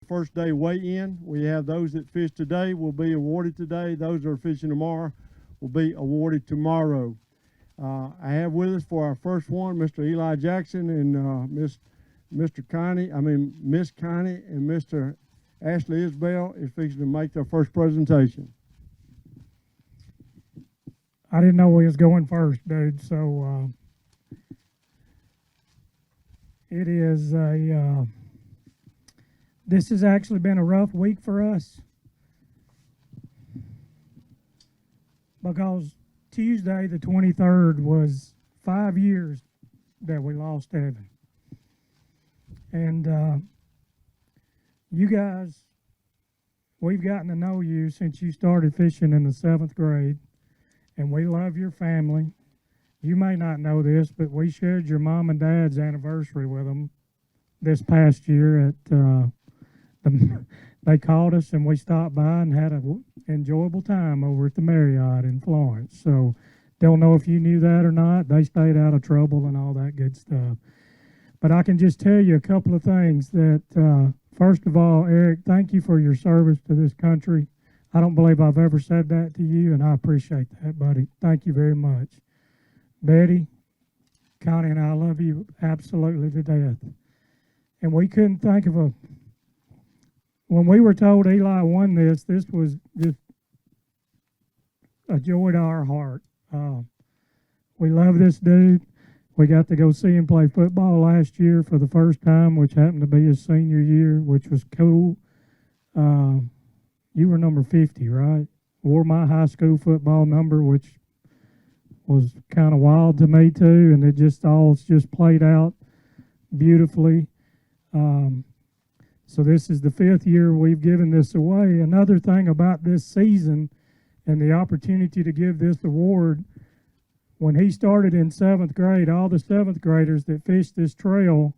first day weigh-in. We have those that fish today will be awarded today. Those that are fishing tomorrow will be awarded tomorrow. I have with us for our first one, Mr. Eli Jackson and Miss Connie and Mr. Ashley Isbell is fixing to make their first presentation. I didn't know we was going first, dude, so it is this has actually been a rough week for us because Tuesday the 23rd was 5 years that we lost Evan. And you guys, we've gotten to know you since you started fishing in the 7th grade, and we love your family. You may not know this, but we shared your mom and dad's anniversary with them this past year at they called us and we stopped by and had an enjoyable time over at the Marriott in Florence. So don't know if you knew that or not. They stayed out of trouble and all that good stuff. But I can just tell you a couple of things that, first of all, Eric, thank you for your service to this country. I don't believe I've ever said that to you, and I appreciate that, buddy. Thank you very much. Betty, Connie, and I love you absolutely to death. And we couldn't think of when we were told Eli won this was just a joy to our heart. We love this dude. We got to go see him play football last year for the first time, which happened to be his senior year, which was cool. You were number 50, right? Wore my high school football number, which was kind of wild to me too, and it just played out beautifully. So this is the 5th year we've given this away. Another thing about this season and the opportunity to give this award, when he started in 7th grade, all the 7th graders that fished this trail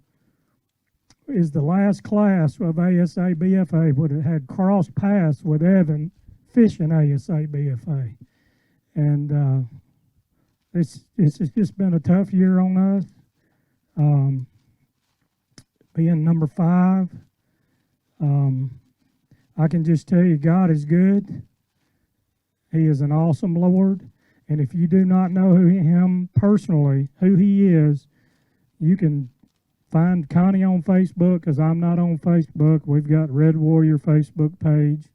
is the last class of ASABFA would have had cross paths with Evan fishing ASABFA. And this has just been a tough year on us. Being number 5, I can just tell you God is good. He is an awesome Lord. And if you do not know him personally, who he is, you can find Connie on Facebook, because I'm not on Facebook. We've got Red Warrior Facebook page.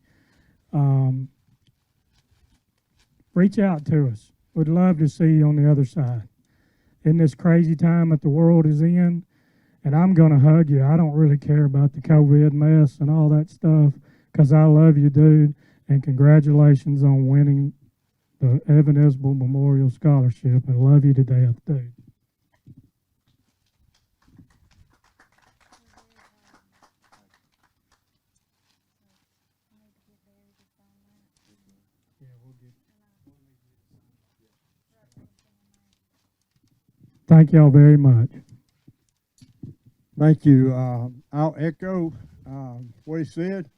Reach out to us. We'd love to see you on the other side. In this crazy time that the world is in, and I'm going to hug you. I don't really care about the COVID mess and all that stuff, because I love you, dude, and congratulations on winning the Evan Isbell Memorial Scholarship. I love you to death, dude. Thank y'all very much. Thank you. I'll echo what he said.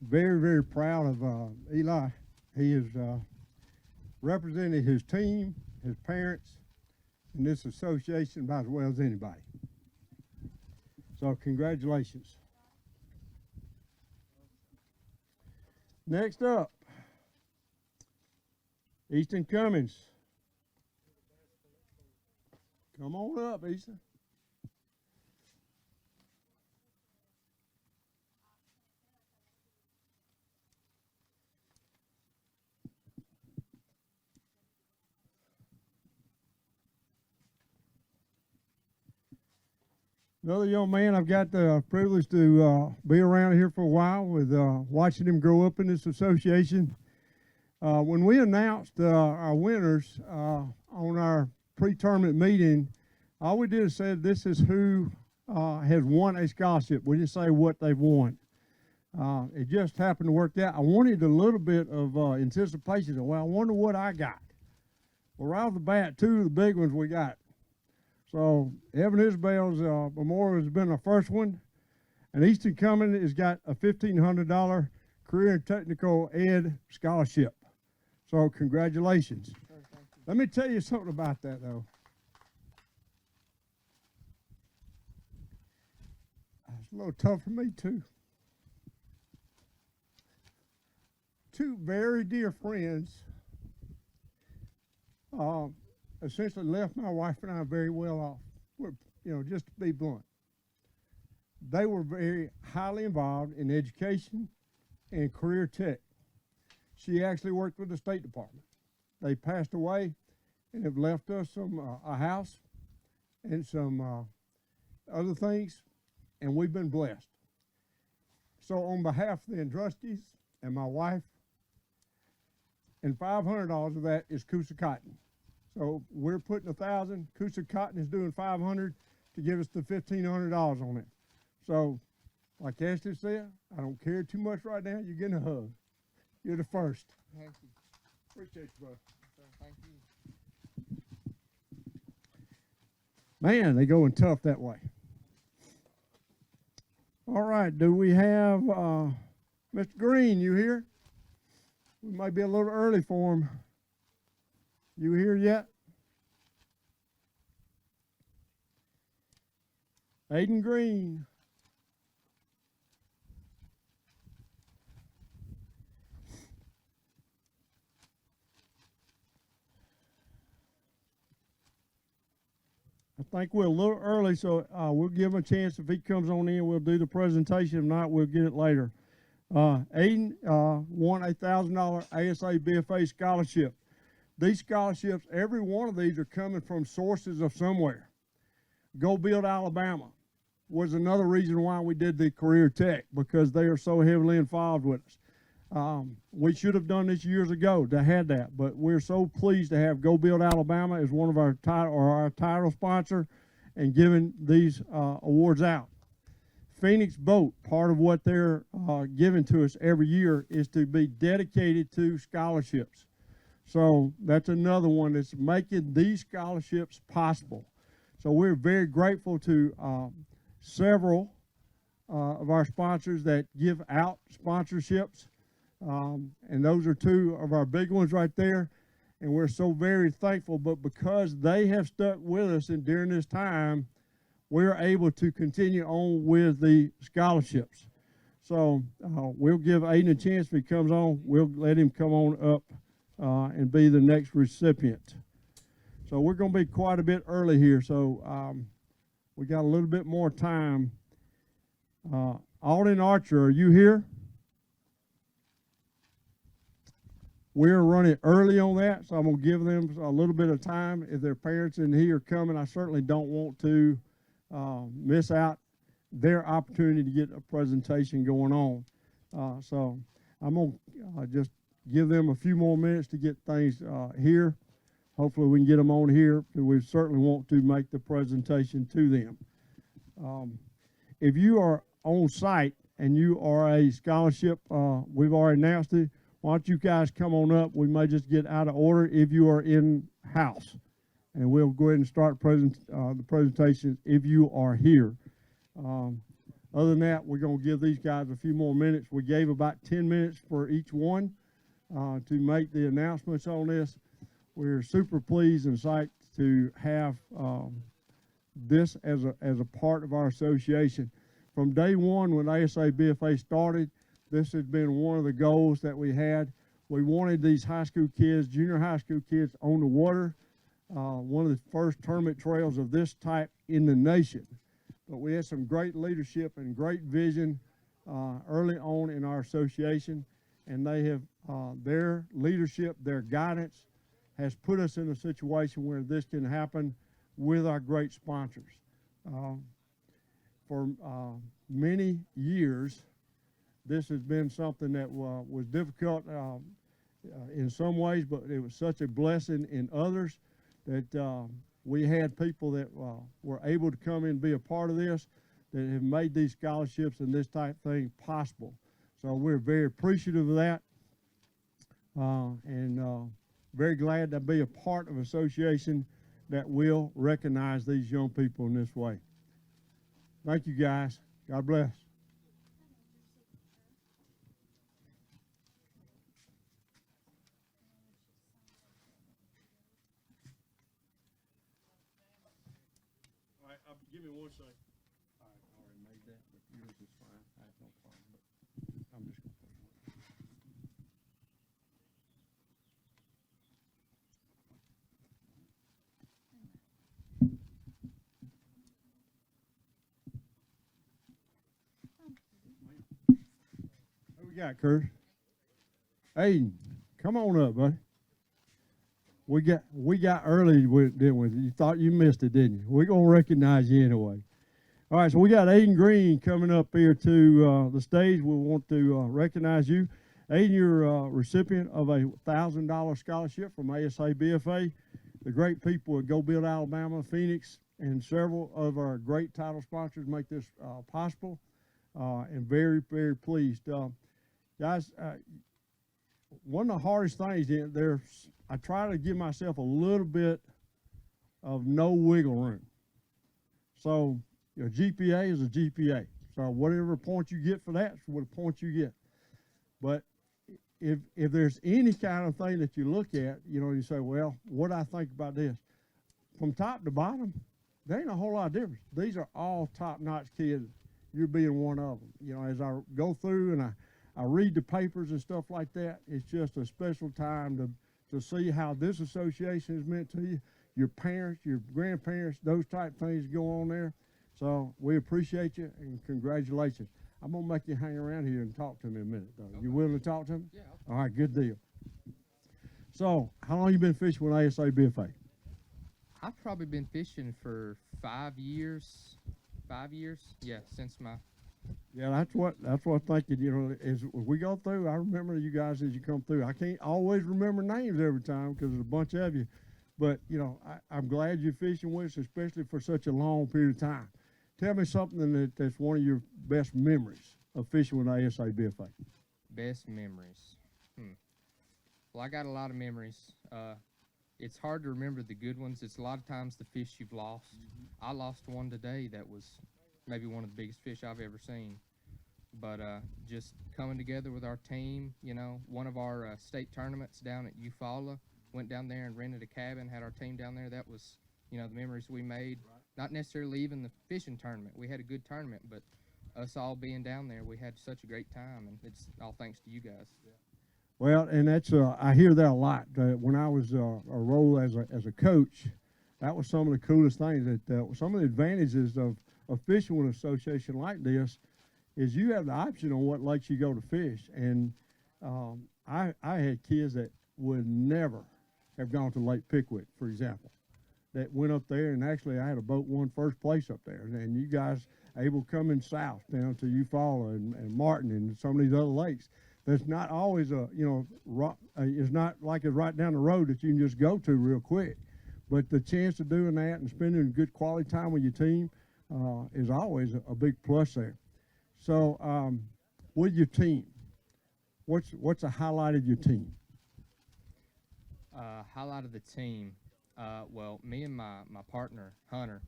Very, very proud of Eli. He has represented his team, his parents, and this association about as well as anybody. So congratulations. Next up, Easton Cummings. Come on up, Easton. Another young man I've got the privilege to be around here for a while with watching him grow up in this association. When we announced our winners on our pre-tournament meeting, all we did is said this is who has won a scholarship. We didn't say what they've won. It just happened to work out. I wanted a little bit of anticipation. Well, I wonder what I got. Well, right off the bat, 2 of the big ones we got. So Evan Isbell's memorial has been our first one, and Easton Cummings has got a $1,500 career and technical ed scholarship. So congratulations. Let me tell you something about that, though. I was a little tough for me too. Two very dear friends essentially left my wife and I very well off. Just to be blunt. They were very highly involved in education and career tech. She actually worked with the State Department. They passed away and have left us a house and some other things, and we've been blessed. So on behalf of the trustees and my wife, and $500 of that is Coosa Cotton. So we're putting $1,000. Coosa Cotton is doing $500 to give us the $1,500 on it. So, like Ashley said, I don't care too much right now. You're getting a hug. You're the first. Thank you. Appreciate you, brother. Thank you. Man, they going tough that way. All right, do we have Mr. Green, you here? We might be a little early for him. You here yet? Aiden Green. I think we're a little early, so we'll give him a chance. If he comes on in, we'll do the presentation. If not, we'll get it later. Aiden won a $1,000 ASABFA scholarship. These scholarships, every one of these are coming from sources of somewhere. Go Build Alabama was another reason why we did the career tech, because they are so heavily involved with us. We should have done this years ago to have that, but we're so pleased to have Go Build Alabama as one of our title sponsor and giving these awards out. Phoenix Boat, part of what they're giving to us every year is to be dedicated to scholarships. So that's another one that's making these scholarships possible. So we're very grateful to several of our sponsors that give out sponsorships. And those are two of our big ones right there. And we're so very thankful, but because they have stuck with us and during this time, we're able to continue on with the scholarships. So we'll give Aiden a chance. If he comes on, we'll let him come on up and be the next recipient. So we're going to be quite a bit early here, so we got a little bit more time. Alden Archer, are you here? We're running early on that, so I'm going to give them a little bit of time. If their parents in here are coming, I certainly don't want to miss out their opportunity to get a presentation going on. So I'm going to just give them a few more minutes to get things here. Hopefully we can get them on here. We certainly want to make the presentation to them. If you are on site and you are a scholarship, we've already announced it. Why don't you guys come on up? We may just get out of order if you are in-house. And we'll go ahead and start the presentation if you are here. Other than that, we're going to give these guys a few more minutes. We gave about 10 minutes for each one to make the announcements on this. We're super pleased and psyched to have this as a part of our association. From day one when ASABFA started, this has been one of the goals that we had. We wanted these high school kids, junior high school kids, on the water. One of the first tournament trails of this type in the nation. But we had some great leadership and great vision early on in our association, and they have their leadership, their guidance has put us in a situation where this can happen with our great sponsors. For many years, this has been something that was difficult in some ways, but it was such a blessing in others that we had people that were able to come in and be a part of this that have made these scholarships and this type of thing possible. So we're very appreciative of that and very glad to be a part of an association that will recognize these young people in this way. Thank you, guys. God bless. All right, give me one second. I already made that, but You got Kurt. Aiden, come on up, buddy. We got early with, didn't we? You thought you missed it, didn't you? We're gonna recognize you anyway. All right, so we got Aiden Green coming up here to the stage. We want to recognize you. Aiden, you're a recipient of a $1,000 scholarship from ASABFA. The great people at Go Build Alabama, Phoenix, and several of our great title sponsors make this possible, and very, very pleased. Guys, one of the hardest things I try to give myself a little bit of no wiggle room. So your GPA is a GPA. So whatever point you get for that is what point you get. But if there's any kind of thing that you look at, you say, well, what do I think about this? From top to bottom, there ain't a whole lot of difference. These are all top-notch kids. You're being one of them. As I go through and I read the papers and stuff like that, it's just a special time to see how this association is meant to you, your parents, your grandparents, those type things go on there. So we appreciate you and congratulations. I'm going to make you hang around here and talk to me a minute, though. Okay. You willing to talk to me? Yeah. All right, good deal. So how long you been fishing with ASABFA? I've probably been fishing for 5 years. 5 years? Yeah, since my... Yeah, that's what I'm thinking, as we go through, I remember you guys as you come through. I can't always remember names every time because there's a bunch of you. But, I'm glad you're fishing with us, especially for such a long period of time. Tell me something that's one of your best memories of fishing with ASABFA. Best memories. Well, I got a lot of memories. It's hard to remember the good ones. It's a lot of times the fish you've lost. I lost one today that was maybe one of the biggest fish I've ever seen. But just coming together with our team, one of our state tournaments down at Eufaula, went down there and rented a cabin, had our team down there. That was, the memories we made. Right. Not necessarily even the fishing tournament. We had a good tournament, but us all being down there, we had such a great time, and it's all thanks to you guys. Yeah. Well, and that's I hear that a lot. When I was a role as a coach, that was some of the coolest things. That some of the advantages of fishing with an association like this is you have the option on what lakes you go to fish. And I had kids that would never have gone to Lake Pickwick, for example, that went up there, and actually I had a boat won first place up there. And you guys able to come in south down to Eufaula and Martin and some of these other lakes. There's not always it's not like it's right down the road that you can just go to real quick. But the chance of doing that and spending good quality time with your team is always a big plus there. So with your team, what's a highlight of your team? Highlight of the team. Well, me and my partner, Hunter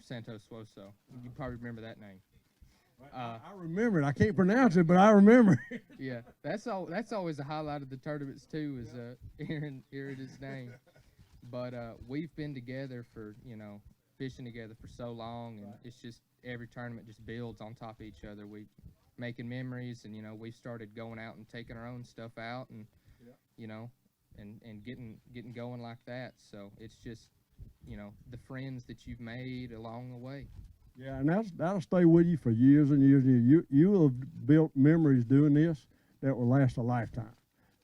Santos Woso. You probably remember that name. I remember it. I can't pronounce it, but I remember it. Yeah, that's always a highlight of the tournaments too, is hearing his name. But we've been together for fishing together for so long, and it's just every tournament just builds on top of each other. We making memories, and we've started going out and taking our own stuff out, and and getting going like that. So it's just the friends that you've made along the way. Yeah, and that'll stay with you for years and years and years. You will have built memories doing this that will last a lifetime.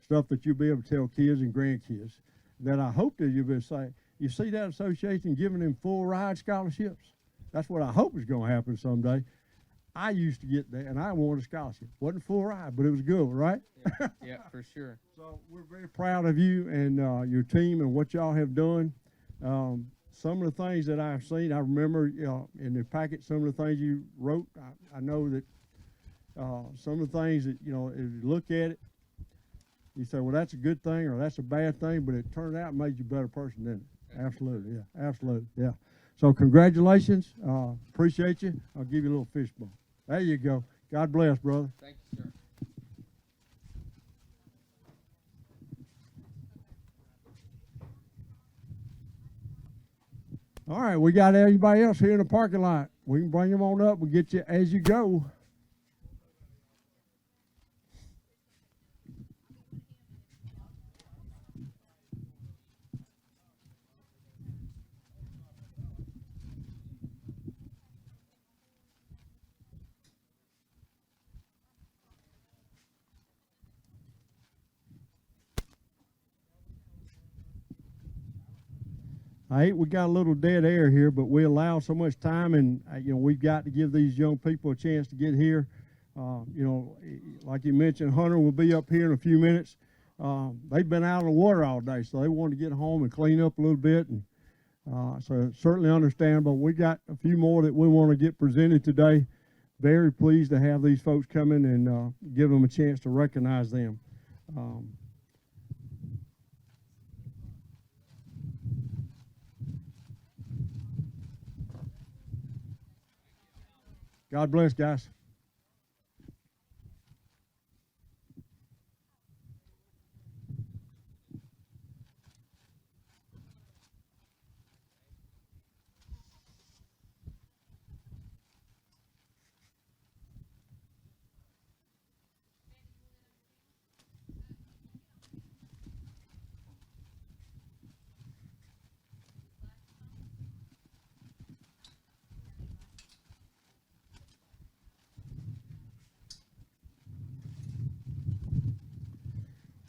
Stuff that you'll be able to tell kids and grandkids that I hope that you'll be able to say, you see that association giving them full ride scholarships? That's what I hope is going to happen someday. I used to get that, and I wanted a scholarship. Wasn't full ride, but it was good, right? Yeah, for sure. So we're very proud of you and your team and what y'all have done. Some of the things that I've seen, I remember in the packet, some of the things you wrote. I know that some of the things that, if you look at it, you say, well, that's a good thing or that's a bad thing, but it turned out and made you a better person, didn't it? Absolutely, yeah, absolutely, yeah. So congratulations, appreciate you. I'll give you a little fish bone. There you go. God bless, brother. Thank you, sir. All right, we got everybody else here in the parking lot. We can bring them on up and get you as you go. I hate we got a little dead air here, but we allow so much time, and we've got to give these young people a chance to get here. Like you mentioned, Hunter will be up here in a few minutes. They've been out on the water all day, so they want to get home and clean up a little bit, and so certainly understand. But we got a few more that we want to get presented today. Very pleased to have these folks come in and give them a chance to recognize them. God bless, guys.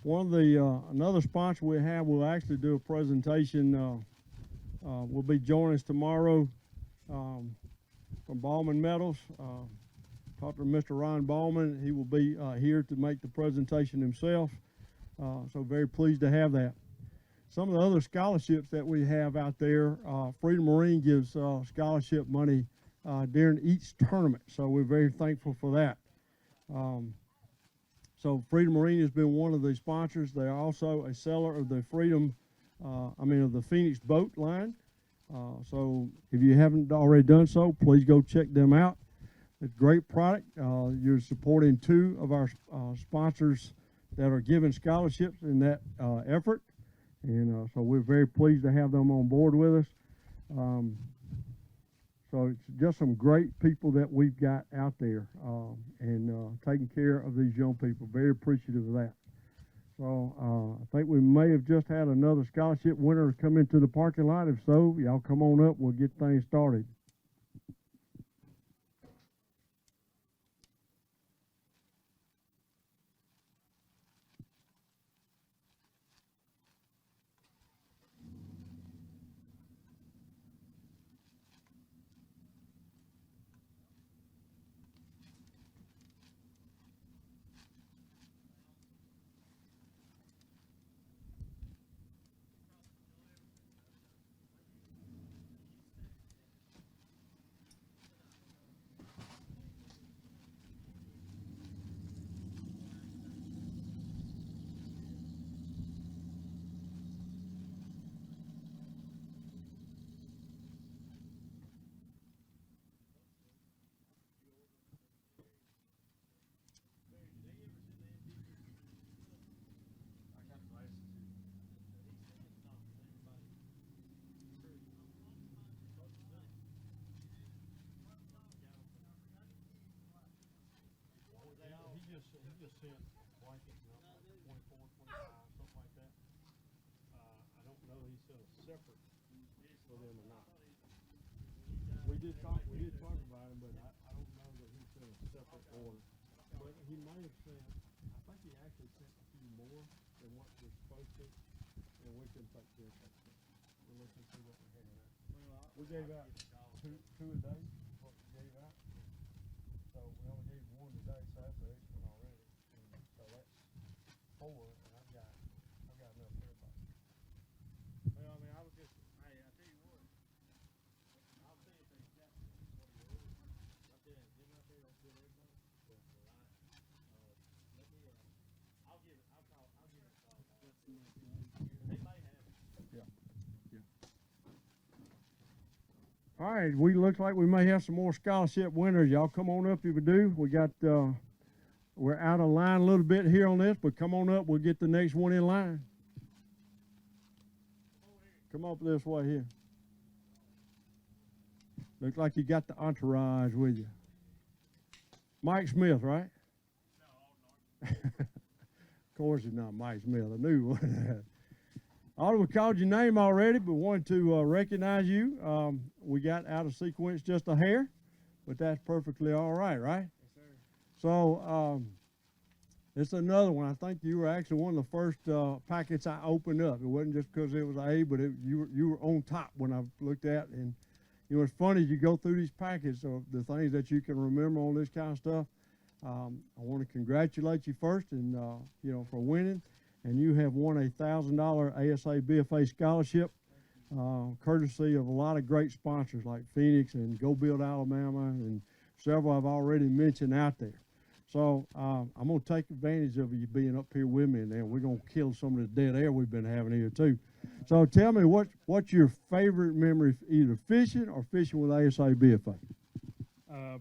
One of the another sponsor we have will actually do a presentation. Will be joining us tomorrow from Ballman Metals. Talked to Mr. Ron Ballman. He will be here to make the presentation himself. So very pleased to have that. Some of the other scholarships that we have out there, Freedom Marine gives scholarship money during each tournament. So we're very thankful for that. So Freedom Marine has been one of the sponsors. They are also a seller of the of the Phoenix boat line. So if you haven't already done so, please go check them out. It's a great product. You're supporting two of our sponsors that are giving scholarships in that effort. And so we're very pleased to have them on board with us. So it's just some great people that we've got out there and taking care of these young people. Very appreciative of that. So I think we may have just had another scholarship winner come into the parking lot. If so, y'all come on up. We'll get things started. He just sent blanket number 24, 25, something like that. I don't know he sent a separate for them or not. We did talk about him, but I don't know that he sent a separate order. But he may have sent, I think he actually sent a few more than what we're supposed to, and we can take care of that. We'll look and see what we have. We gave out two a day, what we gave out. So we only gave one today, so that's an extra one already. And so that's 4, and I've got enough for everybody. Well, I mean, I was just, hey, I tell you what, I'll see if they got what you ordered. Right there, get out there, don't get everybody. Let me, I'll give it a call. They may have it. Yeah. All right, looks like we may have some more scholarship winners. Y'all come on up if we do. We got, we're out of line a little bit here on this, but come on up. We'll get the next one in line. Come up this way here. Looks like you got the entourage with you. Mike Smith, right? No. Of course it's not Mike Smith. I knew one. We called your name already, but wanted to recognize you. We got out of sequence just a hair, but that's perfectly all right, right? Yes, sir. So It's another one. I think you were actually one of the first packets I opened up. It wasn't just because it was A, but you were on top when I looked at. And you know, it's funny, you go through these packets of the things that you can remember on this kind of stuff. I want to congratulate you first, and you know, for winning. And you have won a $1,000 ASABFA scholarship, courtesy of a lot of great sponsors like Phoenix and Go Build Alabama, and several I've already mentioned out there. So I'm going to take advantage of you being up here with me, and then we're going to kill some of the dead air we've been having here too. So tell me, what's your favorite memory, either fishing or fishing with ASABFA?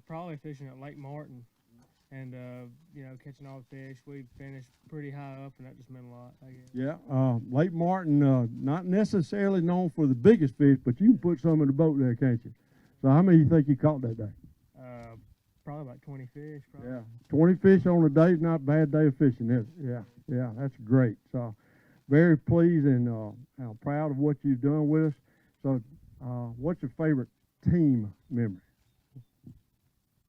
Probably fishing at Lake Martin, and you know, catching all the fish. We finished pretty high up, and that just meant a lot, I guess. Yeah, Lake Martin, not necessarily known for the biggest fish, but you can put some in the boat there, can't you? So how many do you think you caught that day? Probably about 20 fish. Probably. Yeah, 20 fish on a day is not a bad day of fishing, is it? Yeah, that's great. So very pleased and proud of what you've done with us. So what's your favorite team memory?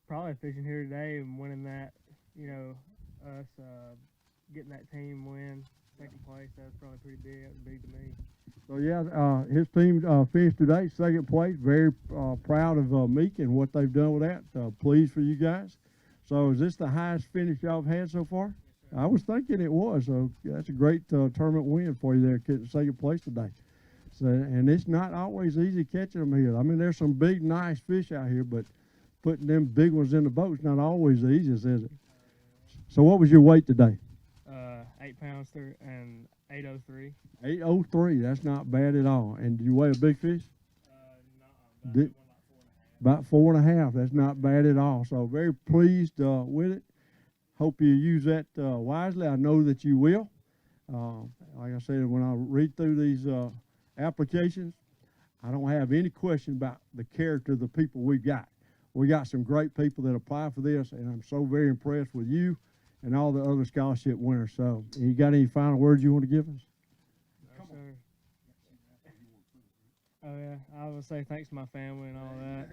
Probably fishing here today and winning that. You know, us getting that team win, second place. That was probably pretty big. That was big to me. So yeah, his team finished today, second place. Very proud of Meek and what they've done with that. Pleased for you guys. So is this the highest finish y'all have had so far? I was thinking it was. So that's a great tournament win for you there, getting second place today. So, and it's not always easy catching them here. I mean, there's some big, nice fish out here, but putting them big ones in the boat's not always the easiest, is it? So what was your weight today? 8 pounds and 803. 803. That's not bad at all. And did you weigh a big fish? No, About 4.5. That's not bad at all. So very pleased with it. Hope you use that wisely. I know that you will. Like I said, when I read through these applications, I don't have any question about the character of the people we've got. We got some great people that apply for this, and I'm so very impressed with you and all the other scholarship winners. So, you got any final words you want to give us? No, sir. Oh yeah, I would say thanks to my family and all that.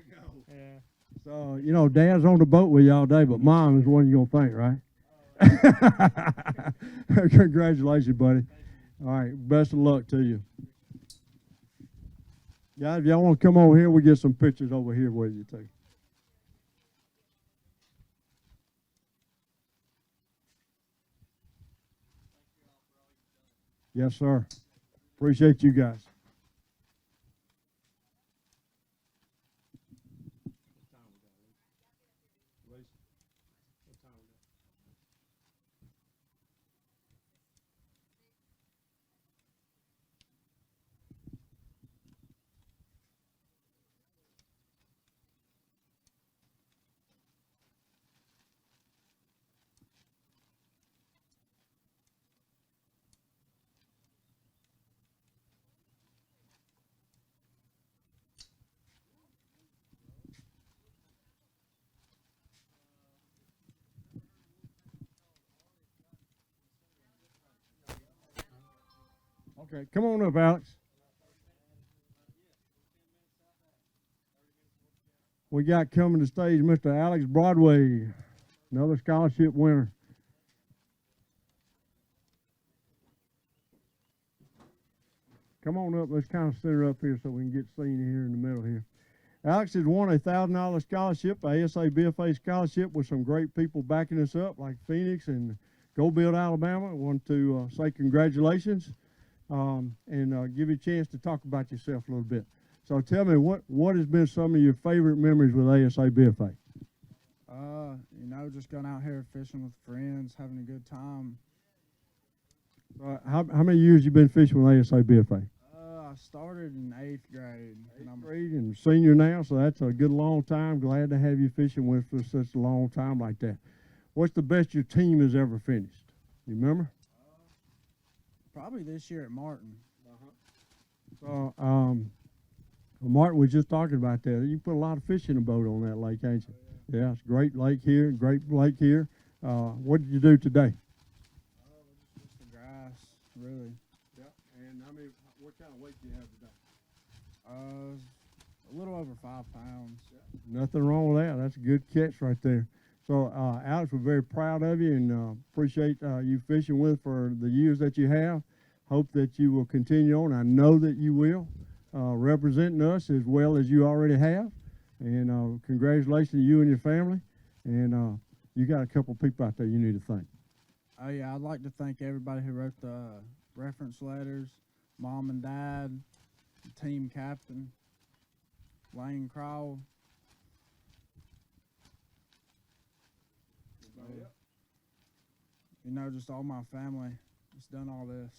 Yeah. So, you know, Dad's on the boat with you all day, but Mom is the one you're going to thank, right? Congratulations, buddy. All right, best of luck to you. Guys, if y'all want to come over here, we'll get some pictures over here with you, too. Yes, sir. Appreciate you guys. Okay, come on up, Alex. We got coming to stage Mr. Alex Broadway, another scholarship winner. Come on up. Let's kind of center up here so we can get seen here in the middle here. Alex has won a $1,000 scholarship, a ASABFA scholarship, with some great people backing us up, like Phoenix and Go Build Alabama. I want to say congratulations and give you a chance to talk about yourself a little bit. So tell me, what has been some of your favorite memories with ASABFA? You know, just going out here fishing with friends, having a good time. How many years you been fishing with ASABFA? I started in 8th grade. And I'm Grade and senior now, so that's a good long time. Glad to have you fishing with for such a long time like that. What's the best your team has ever finished? You remember? probably this year at Martin. So, Martin was just talking about that. You put a lot of fish in a boat on that lake, ain't you? Yeah, it's a great lake here, what did you do today? Just the grass, really. Yeah, and what kind of weight do you have today? A little over 5 pounds. Nothing wrong with that. That's a good catch right there. So, Alex, we're very proud of you and appreciate you fishing with for the years that you have. Hope that you will continue on. I know that you will, representing us as well as you already have. And congratulations to you and your family. And you got a couple people out there you need to thank. Oh yeah, I'd like to thank everybody who wrote the reference letters, mom and dad, the team captain, Lane Crowell. You know, just all my family that's done all this.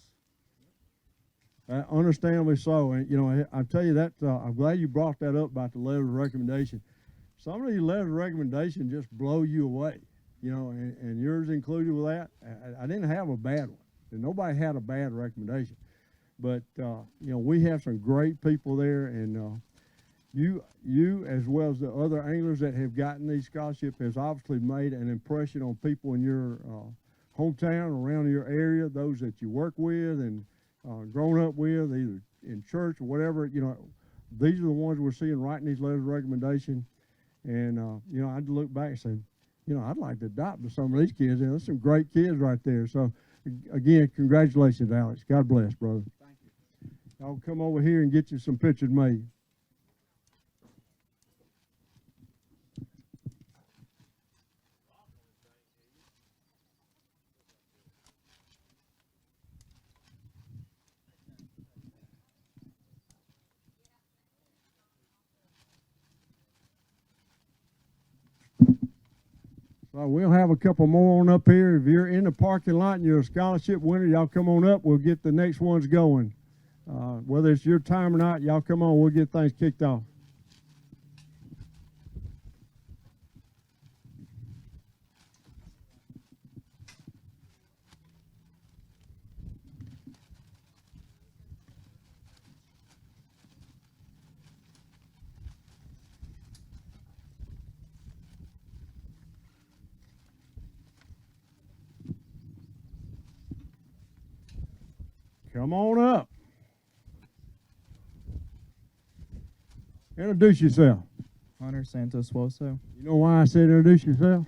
Understandably so, and I tell you that I'm glad you brought that up about the letter of recommendation. Some of these letters of recommendation just blow you away, and yours included with that. I didn't have a bad one, and nobody had a bad recommendation, but we have some great people there, and you as well as the other anglers that have gotten these scholarships has obviously made an impression on people in your hometown, around your area, those that you work with and grown up with, either in church or whatever. These are the ones we're seeing writing these letters of recommendation. And I'd look back and say, I'd like to adopt some of these kids. There's some great kids right there. So again, congratulations, Alex. God bless, brother. Thank you. I'll come over here and get you some pictures made. So we'll have a couple more on up here. If you're in the parking lot and you're a scholarship winner, y'all come on up. We'll get the next ones going. Whether it's your time or not, y'all come on. We'll get things kicked off. Come on up. Introduce yourself. Hunter Santos Woso. You know why I said introduce yourself?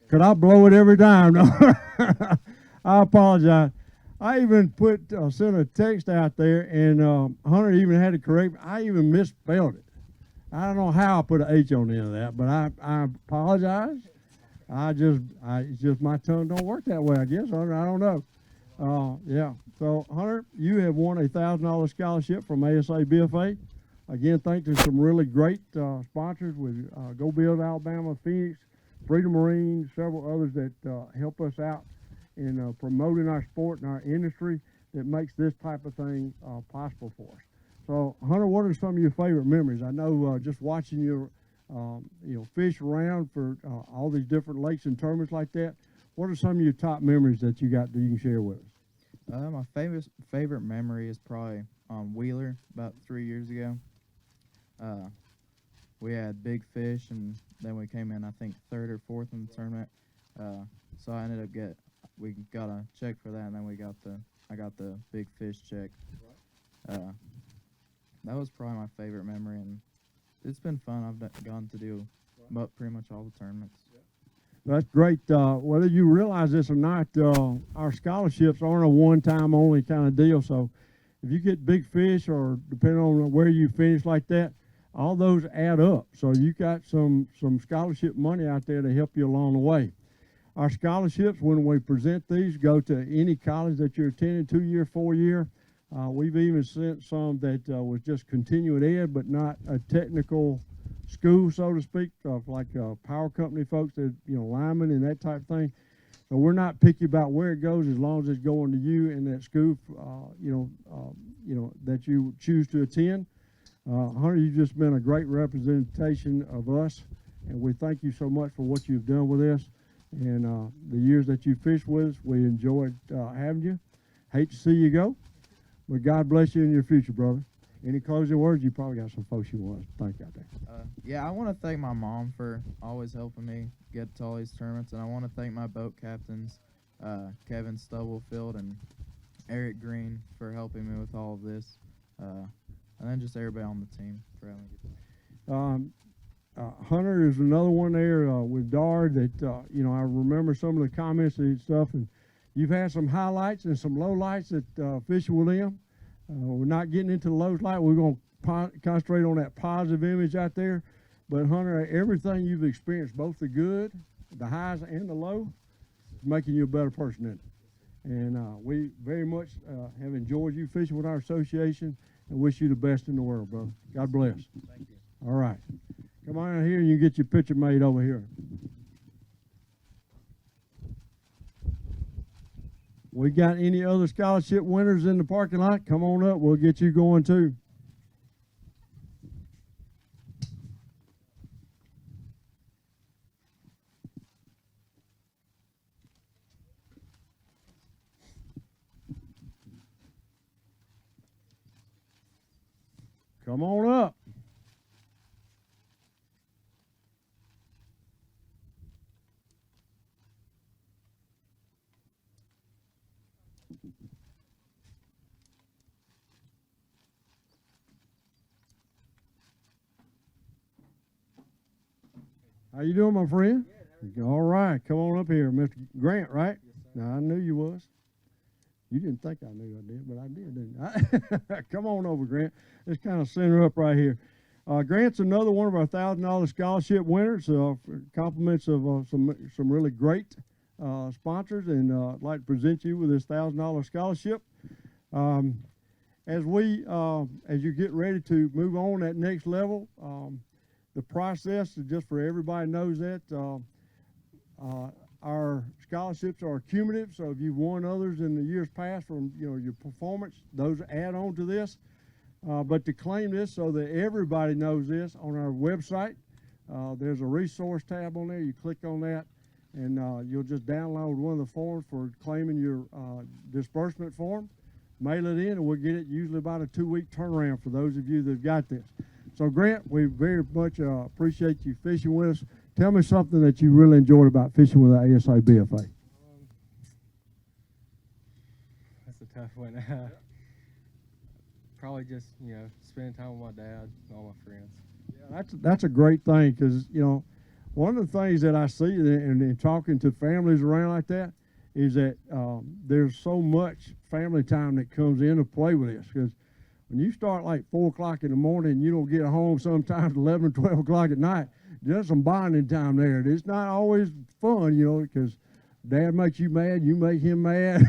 Because I blow it every time. No. I apologize. I even sent a text out there, and Hunter even had to correct me. I even misspelled it. I don't know how I put an H on the end of that, but I apologize. It's just my tongue don't work that way, I guess, Hunter. I don't know. Yeah. So, Hunter, you have won a $1,000 scholarship from ASABFA. Again, thanks to some really great sponsors with Go Build Alabama, Phoenix, Freedom Marine, several others that help us out in promoting our sport and our industry that makes this type of thing possible for us. So, Hunter, what are some of your favorite memories? I know just watching you, fish around for all these different lakes and tournaments like that. What are some of your top memories that you got that you can share with us? My favorite memory is probably on Wheeler about 3 years ago. We had big fish, and then we came in, I think, third or fourth in the tournament. So I ended up we got a check for that, and then I got the big fish check. That was probably my favorite memory, and it's been fun. I've gotten to do pretty much all the tournaments. That's great. Whether you realize this or not, our scholarships aren't a one-time only kind of deal. So if you get big fish, or depending on where you finish like that, all those add up. So you got some scholarship money out there to help you along the way. Our scholarships, when we present these, go to any college that you're attending, 2-year, 4-year. We've even sent some that was just continuing ed, but not a technical school, so to speak, like power company folks that, linemen and that type of thing. So we're not picky about where it goes as long as it's going to you and that school, that you choose to attend. Hunter, you've just been a great representation of us, and we thank you so much for what you've done with us and the years that you fished with us. We enjoyed having you. Hate to see you go, but God bless you in your future, brother. Any closing words? You probably got some folks you want to thank out there. Yeah, I want to thank my mom for always helping me get to all these tournaments, and I want to thank my boat captains, Kevin Stubblefield and Eric Green, for helping me with all of this, and then just everybody on the team for having me. Hunter is another one there with Dard that I remember some of the comments and stuff, and you've had some highlights and some lowlights at fishing with them. We're not getting into the low light. We're going to concentrate on that positive image out there. But Hunter, everything you've experienced, both the good, the highs, and the low, is making you a better person in it. And we very much have enjoyed you fishing with our association and wish you the best in the world, brother. God bless. Thank you. All right. Come on out here and you get your picture made over here. We got any other scholarship winners in the parking lot? Come on up. We'll get you going too. Come on up. How you doing, my friend? Good. All right, come on up here, Mr. Grant, right? Yes, sir. Now, I knew you was. You didn't think I knew I did, but I did, didn't I? Come on over, Grant. Let's kind of center up right here. Grant's another one of our $1,000 scholarship winners. For compliments of some really great sponsors, and I'd like to present you with this $1,000 scholarship. As you get ready to move on that next level, the process is just for everybody knows that. Our scholarships are cumulative, so if you've won others in the years past from your performance, those add on to this. But to claim this so that everybody knows this, on our website, there's a resource tab on there. You click on that, and you'll just download one of the forms for claiming your disbursement form, mail it in, and we'll get it usually about a 2-week turnaround for those of you that have got this. So, Grant, we very much appreciate you fishing with us. Tell me something that you really enjoyed about fishing with the ASABFA. That's a tough one. Probably just spending time with my dad and all my friends. Yeah, that's a great thing, because one of the things that I see in talking to families around like that is that there's so much family time that comes into play with this. Because when you start like 4 o'clock in the morning and you don't get home sometimes 11, 12 o'clock at night, there's some bonding time there. It's not always fun, because dad makes you mad, you make him mad,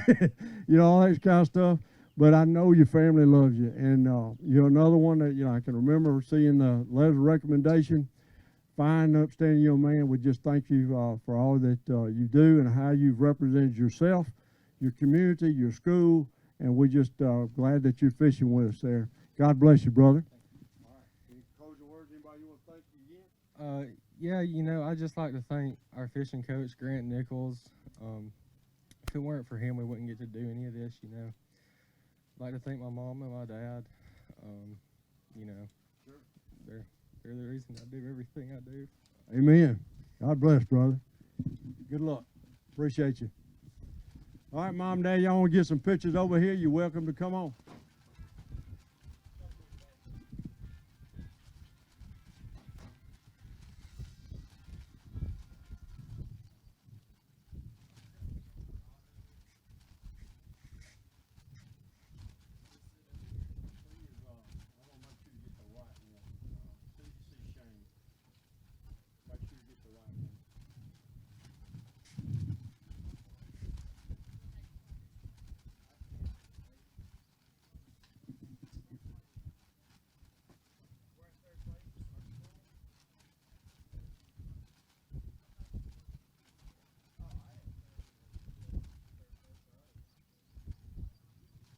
all that kind of stuff. But I know your family loves you. And you're another one that, I can remember seeing the letter of recommendation. Fine, upstanding young man. We just thank you for all that you do and how you've represented yourself, your community, your school, and we're just glad that you're fishing with us there. God bless you, brother. All right. Any closing words? Anybody you want to thank you again? Yeah, I'd just like to thank our fishing coach, Grant Nichols. If it weren't for him, we wouldn't get to do any of this, I'd like to thank my mom and my dad. Sure. They're the reason I do everything I do. Amen. God bless, brother. Good luck. Appreciate you. All right, Mom, Dad, y'all want to get some pictures over here? You're welcome to come on.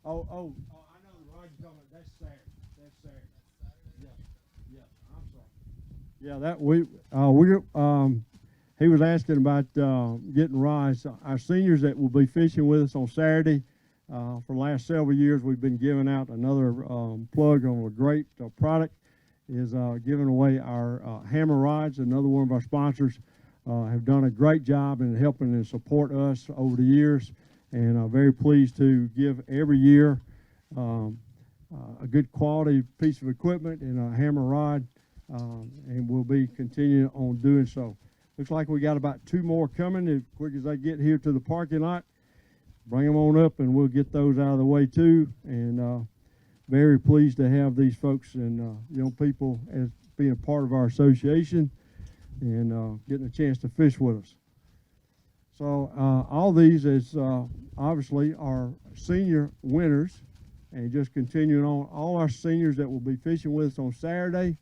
Oh, I know the ride you're talking about. That's Saturday. Yeah, I'm sorry. Yeah, he was asking about getting rides. Our seniors that will be fishing with us on Saturday, for the last several years, we've been giving out another plug on a great product, is giving away our hammer rods. Another one of our sponsors have done a great job in helping and support us over the years. And I'm very pleased to give every year a good quality piece of equipment and a hammer rod and we'll be continuing on doing so. Looks like we got about 2 more coming. As quick as they get here to the parking lot, bring them on up, and we'll get those out of the way too. And very pleased to have these folks and young people as being a part of our association and getting a chance to fish with us. So all these is obviously our senior winners, and just continuing on, all our seniors that will be fishing with us on Saturday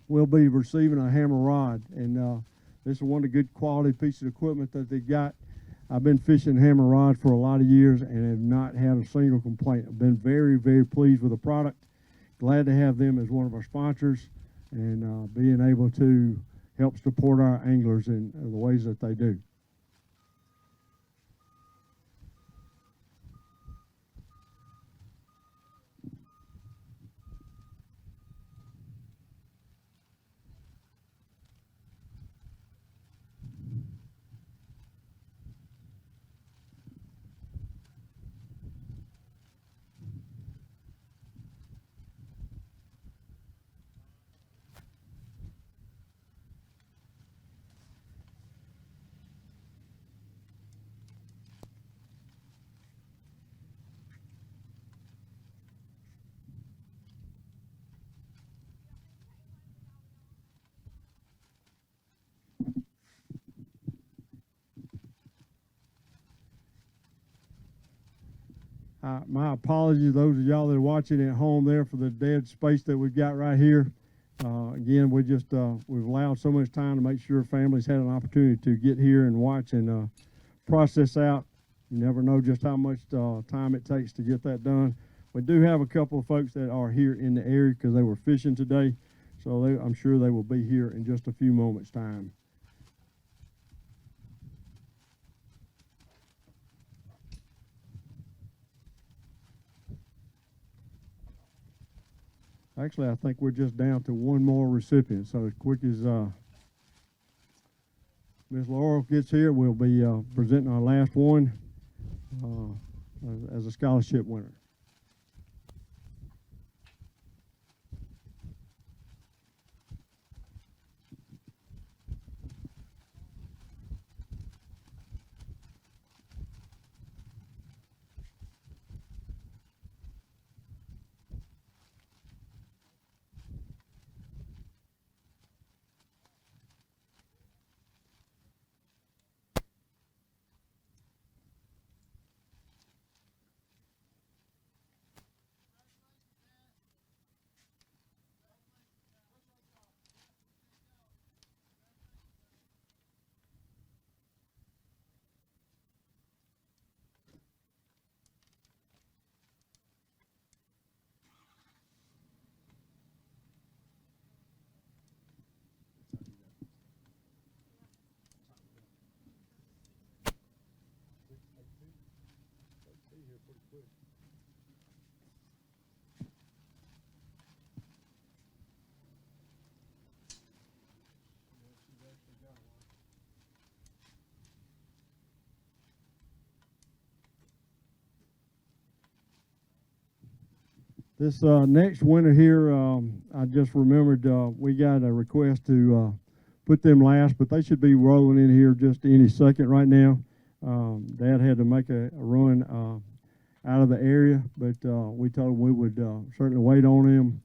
will be receiving a hammer rod, and this is one of the good quality pieces of equipment that they got. I've been fishing hammer rod for a lot of years and have not had a single complaint. I've been very, very pleased with the product. Glad to have them as one of our sponsors and being able to help support our anglers in the ways that they do. My apologies to those of y'all that are watching at home there for the dead space that we've got right here. Again, we've allowed so much time to make sure families had an opportunity to get here and watch and process out. You never know just how much time it takes to get that done. We do have a couple of folks that are here in the area because they were fishing today, so I'm sure they will be here in just a few moments' time. Actually, I think we're just down to one more recipient. So as quick as Ms. Laurel gets here, we'll be presenting our last one as a scholarship winner. This next winter here, I just remembered we got a request to put them last, but they should be rolling in here just any second right now. Dad had to make a run out of the area, but we told him we would certainly wait on them,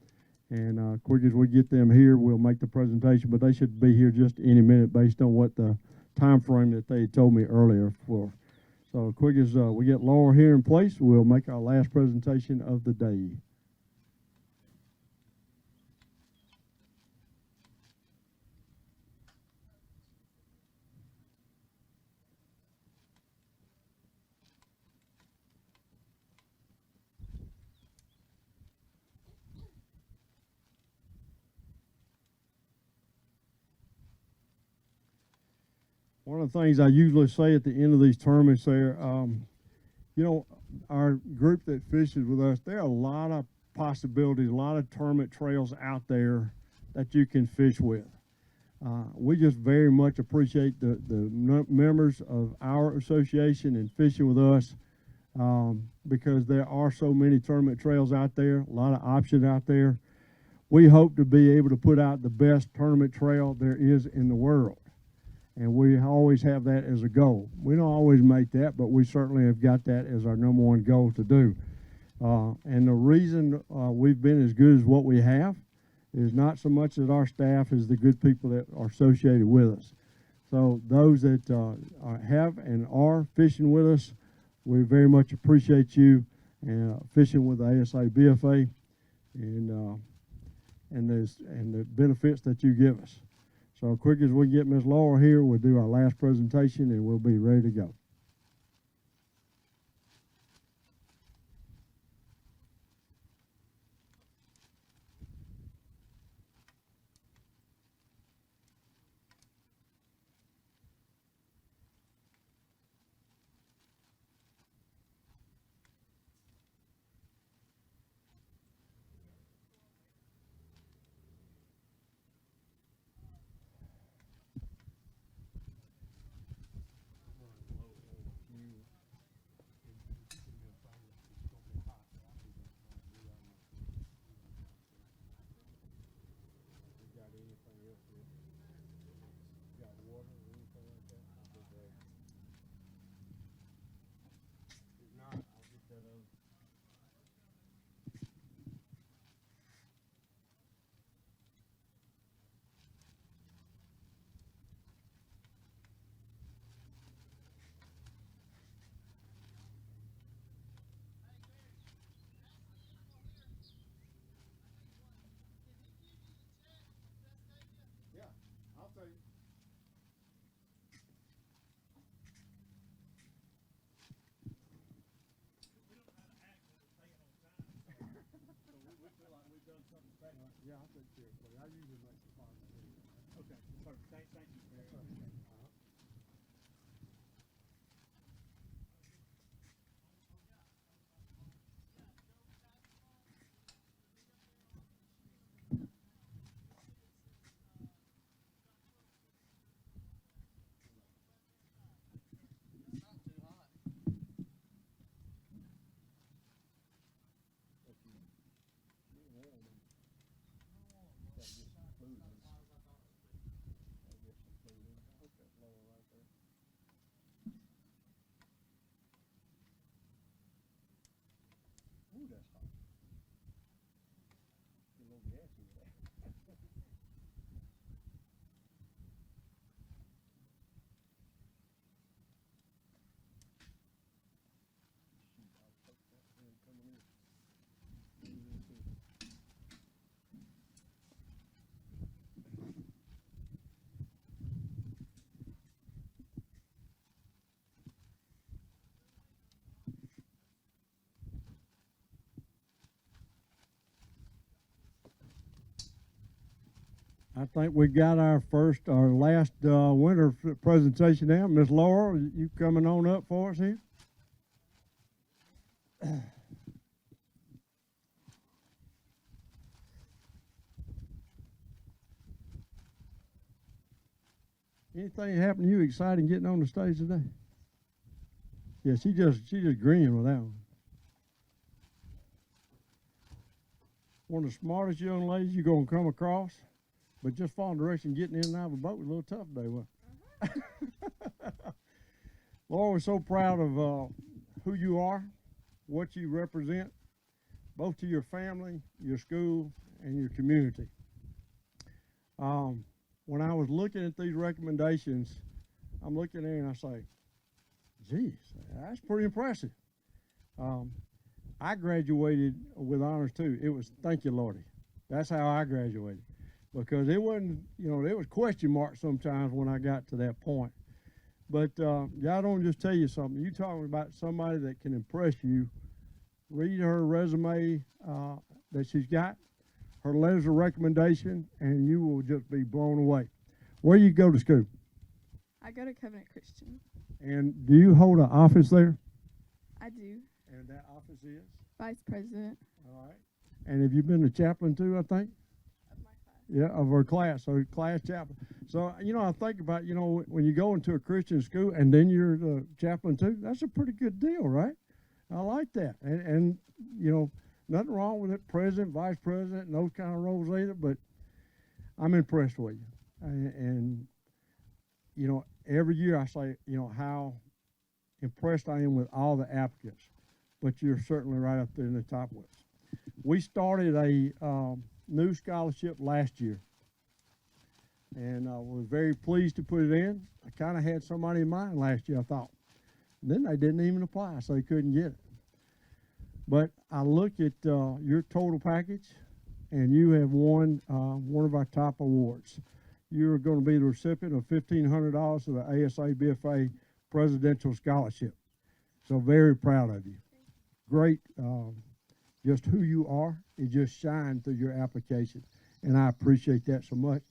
and quick as we get them here, we'll make the presentation, but they should be here just any minute based on what the time frame that they told me earlier for. So quick as we get Laura here in place, we'll make our last presentation of the day. One of the things I usually say at the end of these tournaments there, you know, our group that fishes with us, there are a lot of possibilities, a lot of tournament trails out there that you can fish with. We just very much appreciate the members of our association and fishing with us because there are so many tournament trails out there, a lot of options out there. we hope to be able to put out the best tournament trail there is in the world. And we always have that as a goal. We don't always make that, but we certainly have got that as our number one goal to do. And the reason we've been as good as what we have is not so much that our staff is the good people that are associated with us. So those that have and are fishing with us, we very much appreciate you and fishing with the ASABFA and the benefits that you give us. So quick as we get Ms. Laura here, we'll do our last presentation and we'll be ready to go. Yeah, I'll take care of it. I usually make the final. Okay, perfect. Thank you very much. Ooh, that's hot. A little gassy there. I think we got our last winter presentation now. Miss Laura, you coming on up for us here? Anything happen to you exciting getting on the stage today? Yeah, she just grinning with that one. One of the smartest young ladies you're gonna come across, but just following direction, getting in and out of a boat was a little tough today, wasn't it? Laura, we're so proud of who you are, what you represent, both to your family, your school, and your community. When I was looking at these recommendations, I'm looking there and I say, geez, that's pretty impressive. I graduated with honors too. It was, thank you, Lordy. That's how I graduated. Because it wasn't, there was question marks sometimes when I got to that point. But God don't just tell you something. You talking about somebody that can impress you. Read her resume that she's got, her letters of recommendation, and you will just be blown away. Where you go to school? I go to Covenant Christian. And do you hold an office there? I do. And that office is? Vice president All right. And have you been the chaplain too, I think? of my class. Yeah, of our class, so class chaplain. So, I think about, when you go into a Christian school and then you're the chaplain too, that's a pretty good deal, right? I like that. And Nothing wrong with it, president, vice president, and those kind of roles either, but I'm impressed with you. And you know, every year I say, you know, how impressed I am with all the applicants, but you're certainly right up there in the top list. We started a new scholarship last year, and we're very pleased to put it in. I kind of had somebody in mind last year, I thought. Then they didn't even apply, so they couldn't get it. But I look at your total package, and you have won one of our top awards. You're going to be the recipient of $1,500 of the ASABFA Presidential Scholarship. So very proud of you. Great, just who you are. It just shined through your application, and I appreciate that so much.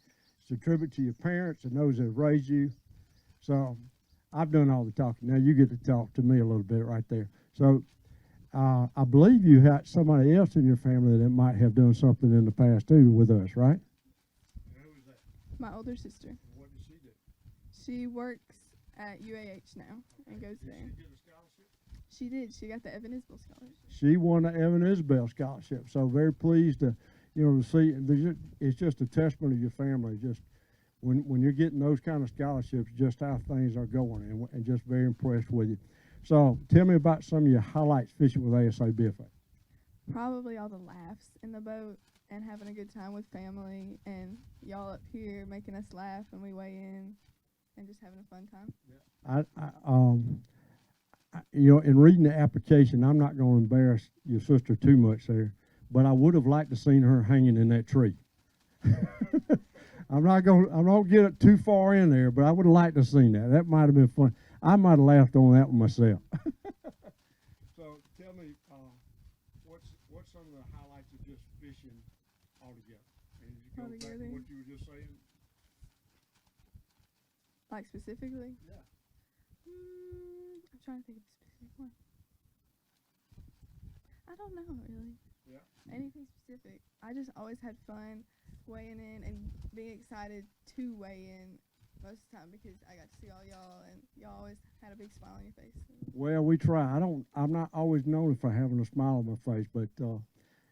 It's a tribute to your parents and those that have raised you. So I've done all the talking. Now you get to talk to me a little bit right there. So I believe you had somebody else in your family that might have done something in the past too with us, right? Who was that? My older sister. What did she do? She works at UAH now and goes there. Did she get a scholarship? She did. She got the Evan Isbell scholarship. She won the Evan Isbell scholarship. So very pleased to, you know, to see. It's just a testament of your family. Just when you're getting those kind of scholarships, just how things are going, and just very impressed with you. So tell me about some of your highlights fishing with ASABFA. Probably all the laughs in the boat and having a good time with family and y'all up here making us laugh when we weigh in and just having a fun time. You know, in reading the application, I'm not going to embarrass your sister too much there, but I would have liked to seen her hanging in that tree. I'm not going to get it too far in there, but I would have liked to have seen that. That might have been fun. I might have laughed on that one myself. So tell me, what's some of the highlights of just fishing altogether? And you go back to Altogether? what you were just saying? Like specifically? Yeah. I'm trying to think of a specific one. I don't know really. Yeah. Anything specific. I just always had fun weighing in and being excited to weigh in most of the time because I got to see all y'all and y'all always had a big smile on your face. Well, we try. I'm not always known for having a smile on my face, but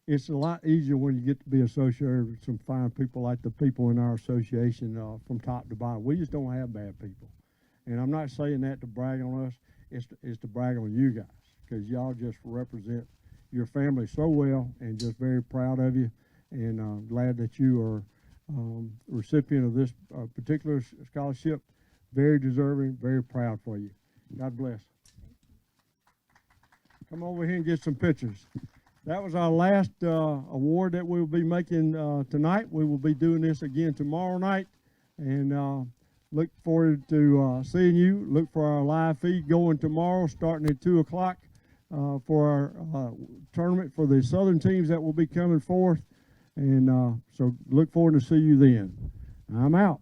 it's a lot easier when you get to be associated with some fine people like the people in our association from top to bottom. We just don't have bad people. And I'm not saying that to brag on us. It's to brag on you guys, because y'all just represent your family so well, and just very proud of you, and glad that you are recipient of this particular scholarship. Very deserving, very proud for you. God bless. Come over here and get some pictures. That was our last award that we will be making tonight. We will be doing this again tomorrow night, and look forward to seeing you. Look for our live feed going tomorrow, starting at 2 o'clock for our tournament for the Southern teams that will be coming forth. And so look forward to see you then. I'm out.